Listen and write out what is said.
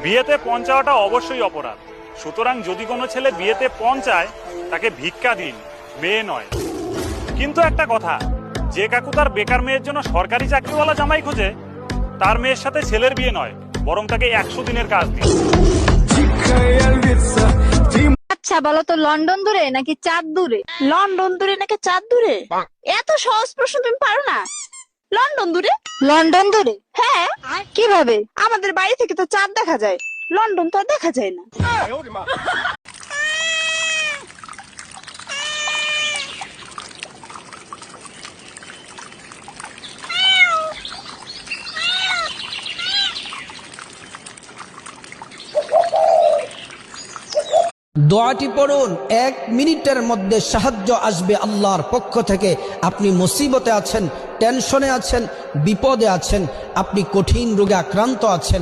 বিয়েতে পৌঁছাওয়াটা অবশ্যই অপরাধ। সুতরাং যদি কোনো ছেলে বিয়েতে পৌঁছায় তাকে ভিক্ষা দিন, মেয়ে নয়। কিন্তু একটা কথা, যে কাকু তার বেকার মেয়ের জন্য সরকারি চাকরিওয়ালা জামাই খোঁজে, তার মেয়ের সাথে ছেলের বিয়ে নয়, বরং তাকে 100 দিনের কাজ দিন। আচ্ছা বলো তো, লন্ডন দূরে নাকি চাঁদ দূরে? লন্ডন দূরে নাকি চাঁদ দূরে? এত সহজ প্রশ্ন তুমি পারো না? লন্ডন দূরে। লন্ডন দূরে? হ্যাঁ, কিভাবে? আমাদের বাড়ি থেকে তো চাঁদ দেখা যায়, লন্ডন তো আর দেখা যায় না। 'দোয়াটি পড়ুন, 1 মিনিটের মধ্যে সাহায্য আসবে আল্লাহর পক্ষ থেকে। আপনি মুসিবতে আছেন, টেনশনে আছেন, বিপদে আছেন, আপনি কঠিন রোগে আক্রান্ত আছেন,